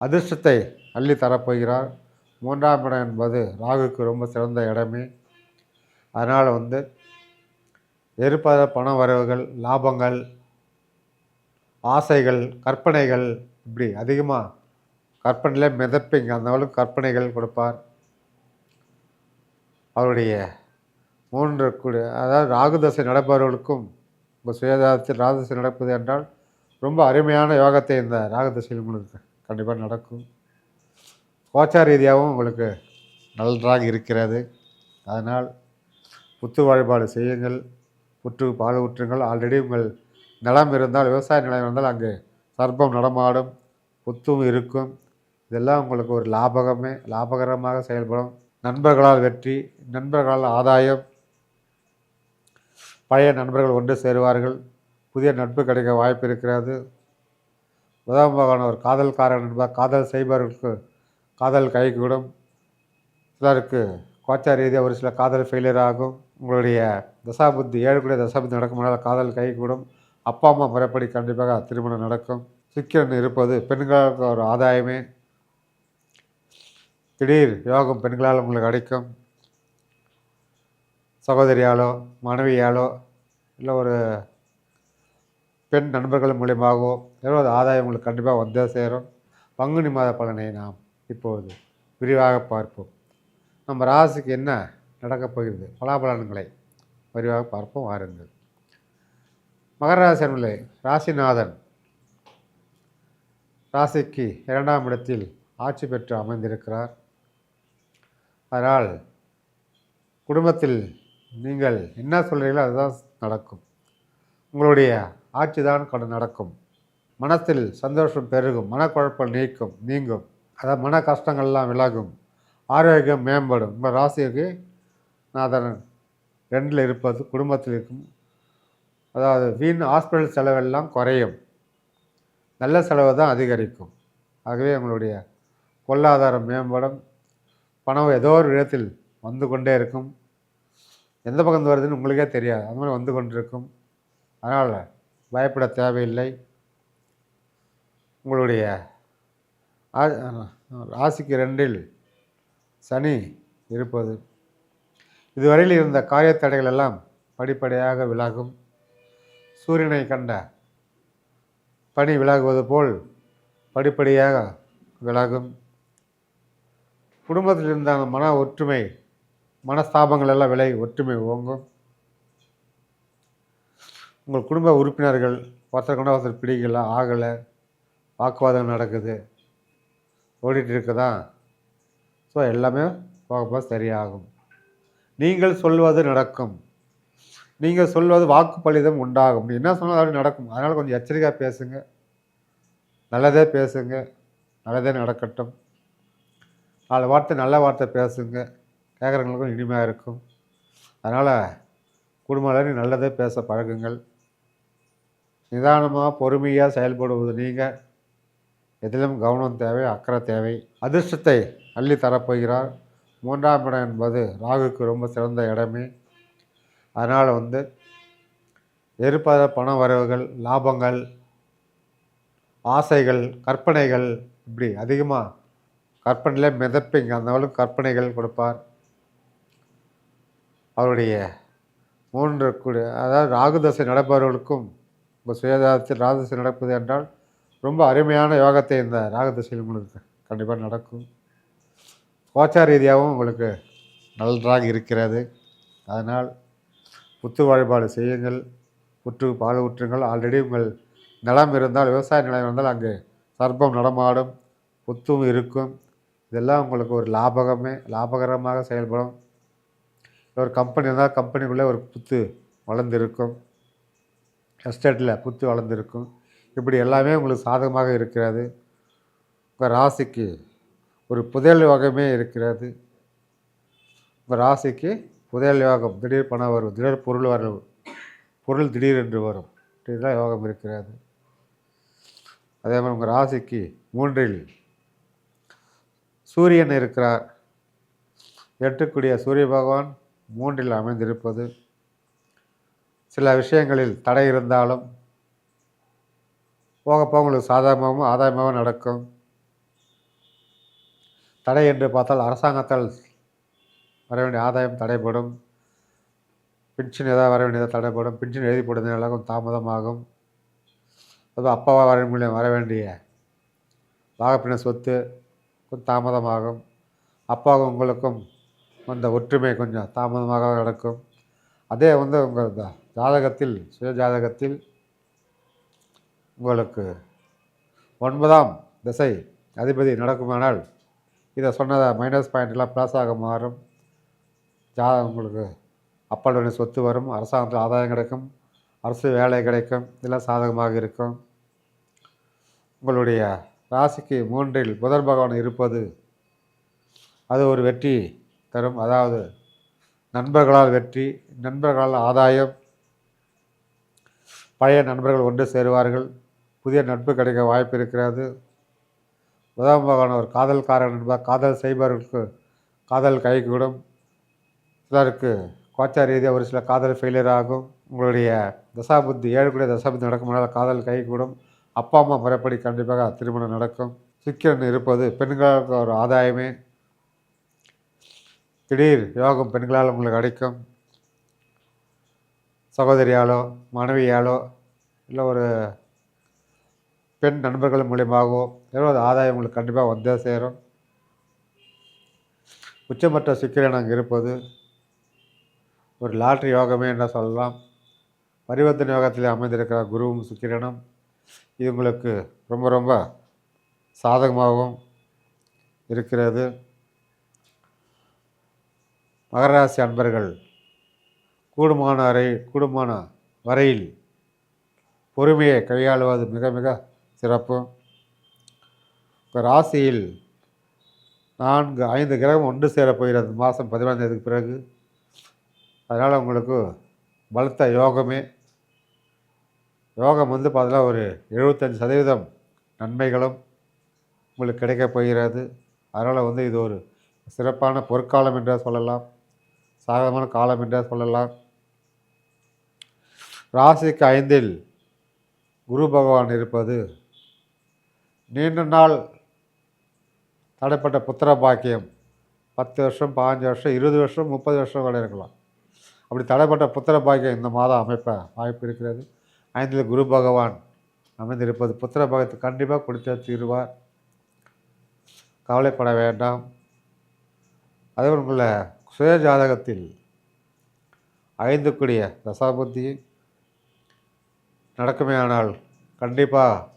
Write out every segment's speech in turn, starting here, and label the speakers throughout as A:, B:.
A: அதிர்ஷ்டத்தை அள்ளி தரப்போகிறார். 3ஆம் இடம் என்பது ராகுக்கு ரொம்ப சிறந்த இடமே. அதனால் எதிர்பாராத பண வரவுகள், லாபங்கள், ஆசைகள், கற்பனைகள் இப்படி அதிகமாக கற்பனையிலே மிதப்பிங்க. அந்த அளவுக்கு கற்பனைகள் கொடுப்பார். அவருடைய 3 அதாவது ராகுதசை நடப்பவர்களுக்கும் உங்கள் சுயஜாதத்தில் ராகுதசை நடப்பது என்றால் ரொம்ப அருமையான யோகத்தை இந்த ராகுதசையில் உங்களுக்கு கண்டிப்பாக நடக்கும். கோச்சார ரீதியாகவும் உங்களுக்கு நன்றாக இருக்கிறது. அதனால் புத்து வழிபாடு செய்யுங்கள், புற்று பால் ஊற்றுங்கள். ஆல்ரெடி உங்கள் நிலம் இருந்தால், விவசாய நிலம் இருந்தால் அங்கே சர்ப்பம் நடமாடும், புத்தும் இருக்கும். இதெல்லாம் உங்களுக்கு ஒரு லாபகரமாக செயல்படும். நண்பர்களால் வெற்றி, நண்பர்களால் ஆதாயம், பழைய நண்பர்கள் ஒன்று சேருவார்கள், புதிய நட்பு கிடைக்க வாய்ப்பு இருக்கிறது. உதாரணமாக ஒரு காதல்காரன் என்பார், காதல் செய்பவர்களுக்கு காதல் கைகூடும். சிலருக்கு கோச்சார ரீதியாக ஒரு சில காதல் ஃபெயிலியர் ஆகும். உங்களுடைய தசாபுத்தி 7 கூட தசாபுத்தி நடக்குமானால் காதல் கைகூடும். அப்பா அம்மா முறைப்படி கண்டிப்பாக திருமணம் நடக்கும். சுக்கிரன் இருப்பது பெண்களுக்கு ஒரு ஆதாயமே. திடீர் யோகம் பெண்களால் உங்களுக்கு கிடைக்கும். சகோதரியாலோ மனைவியாலோ இல்லை ஒரு பெண் நண்பர்கள் மூலியமாகவோ ஏதோ ஆதாயம் உங்களுக்கு கண்டிப்பாக வந்தே சேரும். பங்குனி மாத பலனை நாம் இப்போது விரிவாக பார்ப்போம். நம்ம ராசிக்கு என்ன நடக்கப் போகிறது, பலாபலன்களை விரிவாக பார்ப்போம் வாருங்கள். மகர ராசி அன்பர்களே, ராசிநாதன் ராசிக்கு 2ஆம் இடத்தில் ஆட்சி பெற்று அமைந்திருக்கிறார். அதனால் குடும்பத்தில் நீங்கள் என்ன சொல்கிறீங்களோ அதுதான் நடக்கும். உங்களுடைய ஆட்சி தான் நடக்கும். மனத்தில் சந்தோஷம் பெருகும், மனக்குழப்பம் நீங்கும். அதாவது மன கஷ்டங்கள்லாம் விலகும், ஆரோக்கியம் மேம்படும். உங்கள் ராசிக்கு நாதன் 2ல் இருப்பது குடும்பத்தில் இருக்கும். அதாவது வீண் ஹாஸ்பிட்டல் செலவெல்லாம் குறையும், நல்ல செலவு தான் அதிகரிக்கும். ஆகவே உங்களுடைய பொருளாதாரம் மேம்படும். பணம் ஏதோ ஒரு இடத்தில் வந்து கொண்டே இருக்கும். எந்த பக்கம் வருதுன்னு உங்களுக்கே தெரியாது, அது மாதிரி வந்து கொண்டிருக்கும். அதனால் பயப்பட தேவையில்லை. உங்களுடைய ராசிக்கு 2ல் சனி இருப்பது இதுவரையில் இருந்த காரியத்தடைகள் எல்லாம் படிப்படியாக விலகும். சூரியனை கண்ட பனி விலகுவது போல் படிப்படியாக விலகும். குடும்பத்தில் இருந்த மன ஒற்றுமை, மனஸ்தாபங்கள் எல்லாம் விலகி ஒற்றுமை ஓங்கும். உங்கள் குடும்ப உறுப்பினர்கள் ஒருத்தர் கொண்ட ஒருத்தர் பிடிக்கல, ஆகலை, வாக்குவாதம் நடக்குது, ஓடிட்டு இருக்குதான். ஸோ எல்லாமே போக போக சரியாகும். நீங்கள் சொல்வது நடக்கும், நீங்கள் சொல்வது வாக்கு பலிதம் உண்டாகும். நீ என்ன சொன்னால் அது நடக்கும். அதனால் கொஞ்சம் எச்சரிக்கையாக பேசுங்க, நல்லதே பேசுங்க, நல்லதே நடக்கட்டும். 4 வார்த்தை நல்ல வார்த்தை பேசுங்க, கேட்குறவங்களுக்கும் இனிமையாக இருக்கும். அதனால் குடும்பத்தில் நல்லதே பேச பழகுங்கள். நிதானமாக பொறுமையாக செயல்படுவது நீங்கள். எதிலும் கவனம் தேவை, அக்கறை தேவை. அதிர்ஷ்டத்தை அள்ளி தரப்போகிறார். 3ஆம் இடம் என்பது ராகுக்கு ரொம்ப சிறந்த இடமே. அதனால் எதிர்பாராத பண வரவுகள், லாபங்கள், ஆசைகள், கற்பனைகள் இப்படி அதிகமாக கற்பனையிலே மிதப்பிங்க. அந்த அளவுக்கு கற்பனைகள் கொடுப்பார். அவருடைய 3 அதாவது ராகுதசை நடப்பவர்களுக்கும் உங்கள் சுயஜாதத்தில் ராகுதசை நடப்பது என்றால் ரொம்ப அருமையான யோகத்தை இந்த ராகுதசையில் உங்களுக்கு கண்டிப்பாக நடக்கும். கோச்சார ரீதியாகவும் உங்களுக்கு நன்றாக இருக்கிறது. அதனால் புத்து வழிபாடு செய்யுங்கள், புற்று பால் ஊற்றுங்கள். ஆல்ரெடி உங்கள் நிலம் இருந்தால், விவசாய நிலம் இருந்தால் அங்கே சர்ப்பம் நடமாடும், புத்தும் இருக்கும். இதெல்லாம் உங்களுக்கு ஒரு லாபகரமாக செயல்படும். ஒரு கம்பெனி இருந்தால் கம்பெனிக்குள்ளே ஒரு புத்து வளர்ந்துருக்கும், எஸ்டேட்டில் புத்து வளர்ந்துருக்கும். இப்படி எல்லாமே உங்களுக்கு சாதகமாக இருக்கிறது. உங்கள் ராசிக்கு ஒரு புதையல் யோகமே இருக்கிறது. உங்கள் ராசிக்கு புதையல் யோகம், திடீர் பணம் வரும், திடீர் பொருள் திடீரென்று வரும், இப்படிதான் யோகம் இருக்கிறது. அதே மாதிரி உங்கள் ராசிக்கு 3ல் சூரியன் இருக்கிறார். 8க்குரிய சூரிய பகவான் 3ல் அமைந்திருப்பது சில விஷயங்களில் தடை இருந்தாலும் போக போக உங்களுக்கு சாதகமாகவும் ஆதாயமாகவும் நடக்கும். தடை என்று பார்த்தால் அரசாங்கத்தால் வர வேண்டிய ஆதாயம் தடைப்படும். பென்ஷன் ஏதாவது வர வேண்டியதாக தடைப்படும். பென்ஷன் எழுதி போடுறதுனால கொஞ்சம் தாமதமாகும். அதுவும் அப்பாவா வர வேண்டிய வாகப்பின சொத்து கொஞ்சம் தாமதமாகும். அப்பாவும் உங்களுக்கும் அந்த ஒற்றுமை கொஞ்சம் தாமதமாக நடக்கும். அதே உங்கள் ஜாதகத்தில் சுய ஜாதகத்தில் உங்களுக்கு 9ஆம் திசை அதிபதி நடக்குமானால் இதை சொன்னதை மைனஸ் பாயிண்ட்லாம் ப்ளஸாக மாறும். உங்களுக்கு அப்பாவுடைய சொத்து வரும், அரசாங்கத்தில் ஆதாயம் கிடைக்கும், அரசு வேலை கிடைக்கும், இதெல்லாம் சாதகமாக இருக்கும். உங்களுடைய ராசிக்கு 3இல் புதன் பகவான் இருப்பது அது ஒரு வெற்றி தரும். அதாவது நண்பர்களால் வெற்றி, நண்பர்களால் ஆதாயம், பழைய நண்பர்கள் ஒன்று சேருவார்கள், புதிய நட்பு கிடைக்க வாய்ப்பு இருக்கிறது. புதன் பகவான் ஒரு காதல்காரன் என்பார். காதல் செய்பவர்களுக்கு காதல் கைகூடும். சிலருக்கு கோச்சார ரீதியாக ஒரு சில காதல் ஃபெயிலியர் ஆகும். உங்களுடைய தசாபுத்தி 7 கூட தசாபுத்தி நடக்குமானால் காதல் கைகூடும். அப்பா அம்மா முறைப்படி கண்டிப்பாக திருமணம் நடக்கும். சுக்கிரன் இருப்பது பெண்களுக்கு ஒரு ஆதாயமே. திடீர் யோகம் பெண்களால் உங்களுக்கு கிடைக்கும். சகோதரியாலோ மனைவியாலோ இல்லை ஒரு பெண் நண்பர்கள் மூலியமாகவோ ஏதோ ஆதாயம் உங்களுக்கு கண்டிப்பாக வந்தே சேரும். உச்சமற்ற சுக்கிரன் அங்கே இருப்பது ஒரு லாட்ரி யோகமே என்ன சொல்லலாம். பரிவர்த்தனை யோகத்தில் அமைந்திருக்கிற குருவும் சுக்கிரனும் இது உங்களுக்கு ரொம்ப ரொம்ப சாதகமாகவும் இருக்கிறது. மகர ராசி அன்பர்கள் கூடுமான வரையில் பொறுமையை கையாளுவது மிக மிக சிறப்பு. இப்போ ராசியில் 4-5 கிரகம் ஒன்று சேரப்போகிறது மாதம் 15 தேதிக்கு பிறகு. அதனால் உங்களுக்கு பலத்த யோகமே. யோகம் பார்த்தீங்கன்னா ஒரு 75% நன்மைகளும் உங்களுக்கு கிடைக்கப் போகிறது. அதனால் இது ஒரு சிறப்பான பொற்காலம் என்றே சொல்லலாம், சாதகமான காலம் என்றே சொல்லலாம். ராசிக்கு 5இல் குரு பகவான் இருப்பது நீண்ட நாள் தடைப்பட்ட புத்திர பாக்கியம் 10 வருஷம், 15 வருஷம், 20 வருஷம், 30 வருஷம் கூட இருக்கலாம். அப்படி தடைப்பட்ட புத்திர பாக்கியம் இந்த மாதம் அமைப்ப வாய்ப்பு இருக்கிறது. 5இல் குரு பகவான் அமைந்திருப்பது புத்திர பாக்கியத்தை கண்டிப்பாக கொடுத்தே தீருவார். கவலைப்பட வேண்டாம். அதே உள்ள சுய ஜாதகத்தில் 5 கூடிய தசாபுத்தி நடக்குமேயானால் கண்டிப்பாக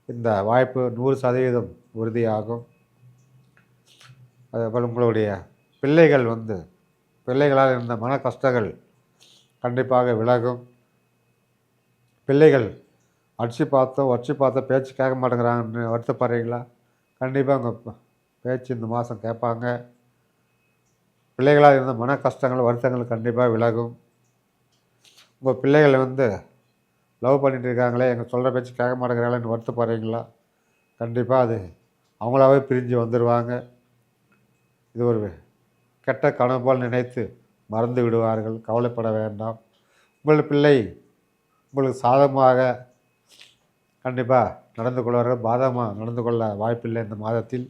A: இந்த வாய்ப்பு 100% உறுதியாகும். அதேபோல் உங்களுடைய பிள்ளைகளால் இருந்த மன கஷ்டங்கள் கண்டிப்பாக விலகும். பிள்ளைகள் வச்சு பார்த்தோம் பேச்சு கேட்க மாட்டேங்கிறாங்கன்னு வருத்தப்படுறீங்களா? கண்டிப்பாக உங்கள் பேச்சு இந்த மாதம் கேட்பாங்க. பிள்ளைகளால் இருந்த மன கஷ்டங்கள் வருத்தங்கள் கண்டிப்பாக விலகும். உங்கள் பிள்ளைகள் லவ் பண்ணிட்டு இருக்காங்களே, எங்கள் சொல்கிற பேச்சு கேட்க மாட்டேங்கிறாங்களேன்னு வருத்தப்படுறீங்களா? கண்டிப்பாக அது அவங்களாவே பிரிஞ்சு வந்துடுவாங்க. இது ஒரு கெட்ட கனவு போல் நினைத்து மறந்து விடுவார்கள். கவலைப்பட வேண்டாம். உங்கள் பிள்ளை உங்களுக்கு சாதகமாக கண்டிப்பாக நடந்து கொள்வார்கள். பாதகமாக நடந்து கொள்ள வாய்ப்பில்லை. இந்த மாதத்தில்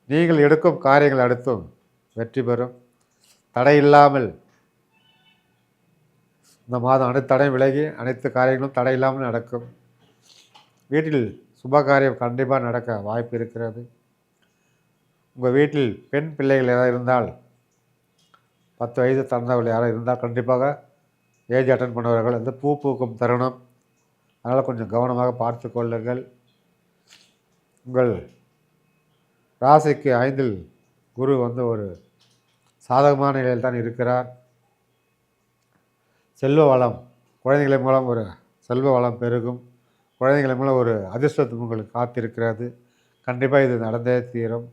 A: நீங்கள் எடுக்கும் காரியங்கள் அடுத்தும் வெற்றி பெறும். தடை இல்லாமல் இந்த மாதம் அனைத்து தடையும் விலகி அனைத்து காரியங்களும் தடை இல்லாமல் நடக்கும். வீட்டில் சுப காரியம் கண்டிப்பாக நடக்க வாய்ப்பு இருக்கிறது. உங்கள் வீட்டில் பெண் பிள்ளைகள் யாராவது இருந்தால் 10 வயது தந்தவர்கள் யாராவது இருந்தால் கண்டிப்பாக ஏஜ் அட்டன் பண்ணுவார்கள். பூ பூக்கும் தருணம், அதனால் கொஞ்சம் கவனமாக பார்த்து கொள்ளுங்கள். உங்கள் ராசிக்கு 5இல் குரு ஒரு சாதகமான நிலையில் தான் இருக்கிறார். செல்வ வளம், குழந்தைகள் மூலம் ஒரு செல்வ வளம் பெருகும். குழந்தைகள் மூலம் ஒரு அதிர்ஷ்டத்துக்கு உங்களுக்கு காத்திருக்கிறது. கண்டிப்பாக இது நடந்தே தீரும்.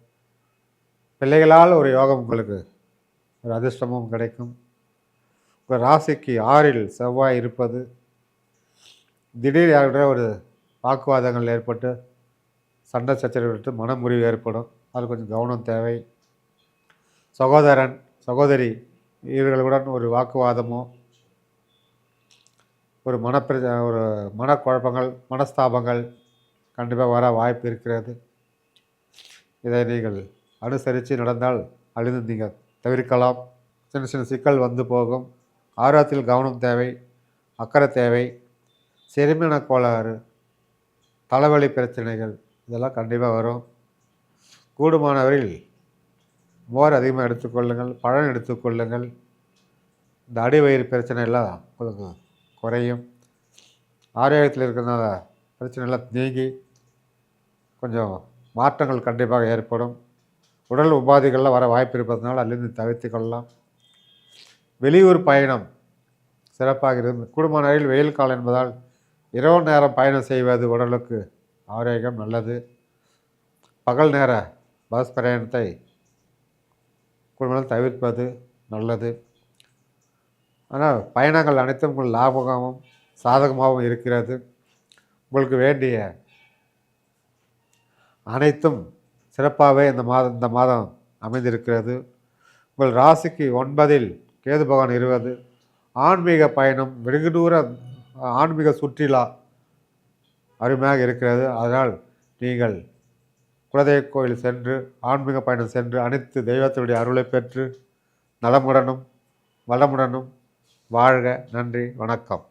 A: பிள்ளைகளால் ஒரு யோகம் உங்களுக்கு ஒரு அதிர்ஷ்டமும் கிடைக்கும். உங்கள் ராசிக்கு 6இல் செவ்வாய் இருப்பது திடீர் யாருடைய ஒரு வாக்குவாதங்கள் ஏற்பட்டு சண்டை சச்சரவு மனமுறிவு ஏற்படும். அது கொஞ்சம் கவனம் தேவை. சகோதரன் சகோதரி இவர்களுடன் ஒரு வாக்குவாதமோ ஒரு மனக்குழப்பங்கள் மனஸ்தாபங்கள் கண்டிப்பாக வர வாய்ப்பு இருக்கிறது. இதை நீங்கள் அனுசரித்து நடந்தால் அழிந்து நீங்கள் தவிர்க்கலாம். சின்ன சின்ன சிக்கல் வந்து போகும். ஆரோக்கியத்தில் கவனம் தேவை, அக்கறை தேவை. செரிமான கோளாறு, தலைவலி பிரச்சனைகள் இதெல்லாம் கண்டிப்பாக வரும். கூடுமானவரையில் மோர் அதிகமாக எடுத்துக்கொள்ளுங்கள், பழம் எடுத்துக்கொள்ளுங்கள். இந்த அடிவயிறு பிரச்சனை எல்லாம் உங்களுக்கு குறையும். ஆரோக்கியத்தில் இருக்கிறதுனால பிரச்சனைலாம் நீங்கி கொஞ்சம் மாற்றங்கள் கண்டிப்பாக ஏற்படும். உடல் உபாதைகள்லாம் வர வாய்ப்பு இருப்பதனால் அதிலிருந்து தவிர்த்து கொள்ளலாம். வெளியூர் பயணம் சிறப்பாக இருந்து கூடுமான வரையில் வெயில் காலம் என்பதால் இரவு நேரம் பயணம் செய்வது உடலுக்கு ஆரோக்கியம் நல்லது. பகல் நேர பஸ் பிரயாணத்தை கூடுமான தவிர்ப்பது நல்லது. ஆனால் பயணங்கள் அனைத்தும் உங்கள் லாபகமும் சாதகமாகவும் இருக்கிறது. உங்களுக்கு வேண்டிய அனைத்தும் சிறப்பாகவே இந்த மாதம் அமைந்திருக்கிறது. உங்கள் ராசிக்கு 9இல் கேது பகவான் 20. ஆன்மீக பயணம், வெகு தூர ஆன்மீக சுற்றுலா அருமையாக இருக்கிறது. அதனால் நீங்கள் குலதெய்வ கோயில் சென்று ஆன்மீக பயணம் சென்று அனைத்து தெய்வத்தினுடைய அருளை பெற்று நலமுடனும் வளமுடனும் வாழ்க. நன்றி, வணக்கம்.